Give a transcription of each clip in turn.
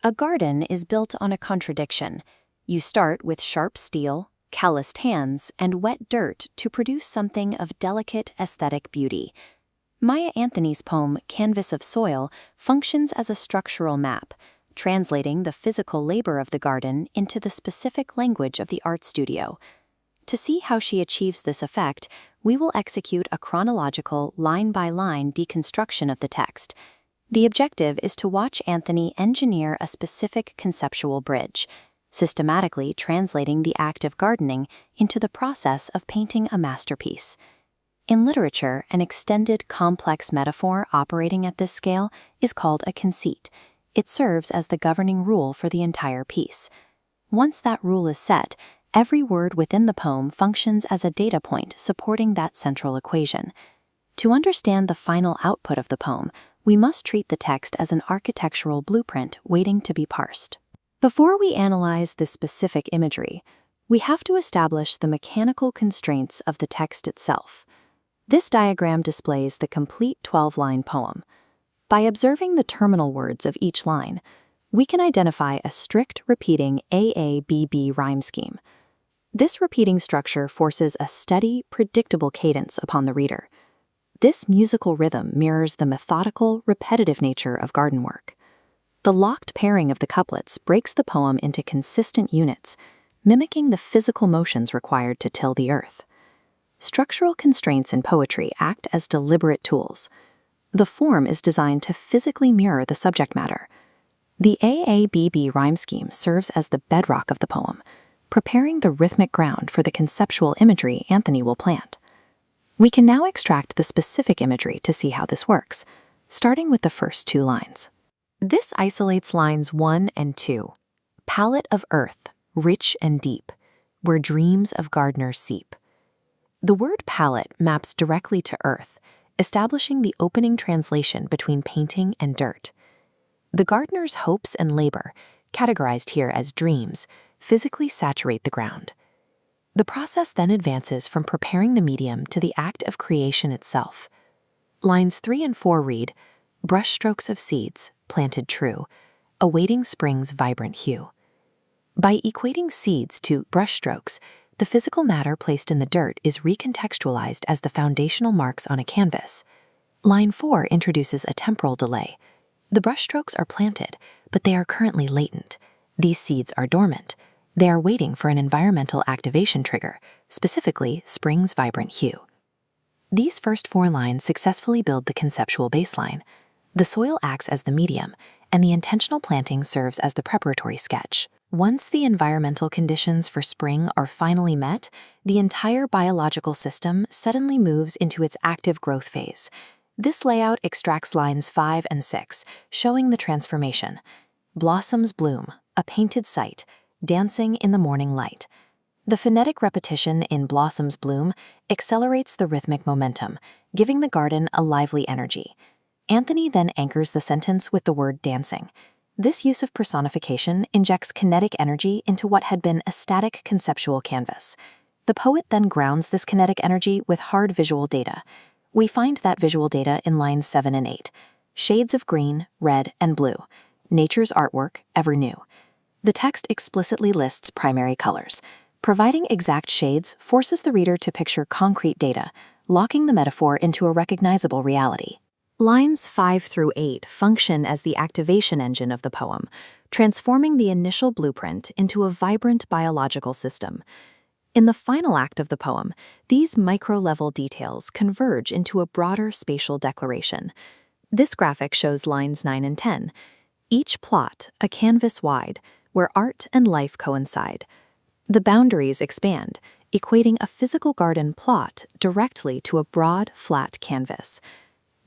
A garden is built on a contradiction. You start with sharp steel, calloused hands, and wet dirt to produce something of delicate aesthetic beauty. Maya Anthony's poem, Canvas of Soil, functions as a structural map, translating the physical labor of the garden into the specific language of the art studio. To see how she achieves this effect, we will execute a chronological, line-by-line deconstruction of the text. The objective is to watch Anthony engineer a specific conceptual bridge, systematically translating the act of gardening into the process of painting a masterpiece. In literature, an extended, complex metaphor operating at this scale is called a conceit. It serves as the governing rule for the entire piece. Once that rule is set, every word within the poem functions as a data point supporting that central equation. To understand the final output of the poem, we must treat the text as an architectural blueprint waiting to be parsed. Before we analyze this specific imagery, we have to establish the mechanical constraints of the text itself. This diagram displays the complete 12-line poem. By observing the terminal words of each line, we can identify a strict repeating AABB rhyme scheme. This repeating structure forces a steady, predictable cadence upon the reader. This musical rhythm mirrors the methodical, repetitive nature of garden work. The locked pairing of the couplets breaks the poem into consistent units, mimicking the physical motions required to till the earth. Structural constraints in poetry act as deliberate tools. The form is designed to physically mirror the subject matter. The AABB rhyme scheme serves as the bedrock of the poem, preparing the rhythmic ground for the conceptual imagery Anthony will plant. We can now extract the specific imagery to see how this works, starting with the first two lines. This isolates lines 1 and 2. Palette of earth, rich and deep, where dreams of gardeners seep. The word palette maps directly to earth, establishing the opening translation between painting and dirt. The gardener's hopes and labor, categorized here as dreams, physically saturate the ground. The process then advances from preparing the medium to the act of creation itself. Lines 3 and 4 read, brushstrokes of seeds, planted true, awaiting spring's vibrant hue. By equating seeds to brushstrokes, the physical matter placed in the dirt is recontextualized as the foundational marks on a canvas. Line 4 introduces a temporal delay. The brushstrokes are planted, but they are currently latent. These seeds are dormant. They are waiting for an environmental activation trigger, specifically spring's vibrant hue. These first 4 lines successfully build the conceptual baseline. The soil acts as the medium, and the intentional planting serves as the preparatory sketch. Once the environmental conditions for spring are finally met, the entire biological system suddenly moves into its active growth phase. This layout extracts lines 5 and 6, showing the transformation. Blossoms bloom, a painted sight, dancing in the morning light. The phonetic repetition in blossoms bloom accelerates the rhythmic momentum, giving the garden a lively energy. Anthony then anchors the sentence with the word dancing. This use of personification injects kinetic energy into what had been a static conceptual canvas. The poet then grounds this kinetic energy with hard visual data. We find that visual data in lines 7 and 8. Shades of green, red, and blue. Nature's artwork, ever new. The text explicitly lists primary colors. Providing exact shades forces the reader to picture concrete data, locking the metaphor into a recognizable reality. Lines 5 through 8 function as the activation engine of the poem, transforming the initial blueprint into a vibrant biological system. In the final act of the poem, these micro-level details converge into a broader spatial declaration. This graphic shows lines 9 and 10, each plot a canvas wide, where art and life coincide. The boundaries expand, equating a physical garden plot directly to a broad, flat canvas.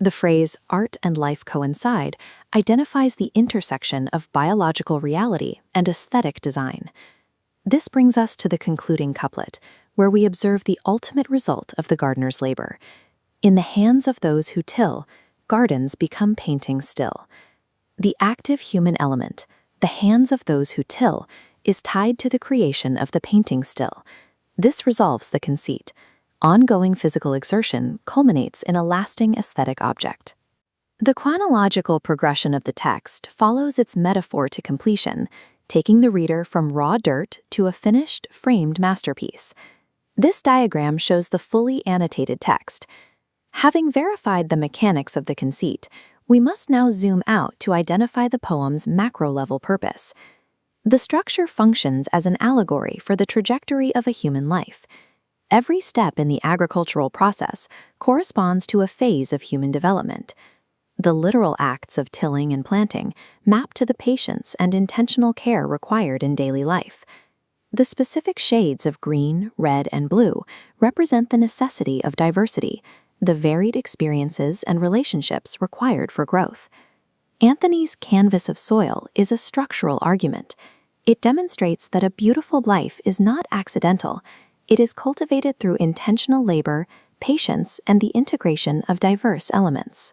The phrase art and life coincide identifies the intersection of biological reality and aesthetic design. This brings us to the concluding couplet, where we observe the ultimate result of the gardener's labor. In the hands of those who till, gardens become paintings still. The active human element, the hands of those who till, is tied to the creation of the painting still. This resolves the conceit. Ongoing physical exertion culminates in a lasting aesthetic object. The chronological progression of the text follows its metaphor to completion, taking the reader from raw dirt to a finished, framed masterpiece. This diagram shows the fully annotated text. Having verified the mechanics of the conceit, we must now zoom out to identify the poem's macro-level purpose. The structure functions as an allegory for the trajectory of a human life. Every step in the agricultural process corresponds to a phase of human development. The literal acts of tilling and planting map to the patience and intentional care required in daily life. The specific shades of green, red, and blue represent the necessity of diversity, the varied experiences and relationships required for growth. Anthony's canvas of soil is a structural argument. It demonstrates that a beautiful life is not accidental. It is cultivated through intentional labor, patience, and the integration of diverse elements.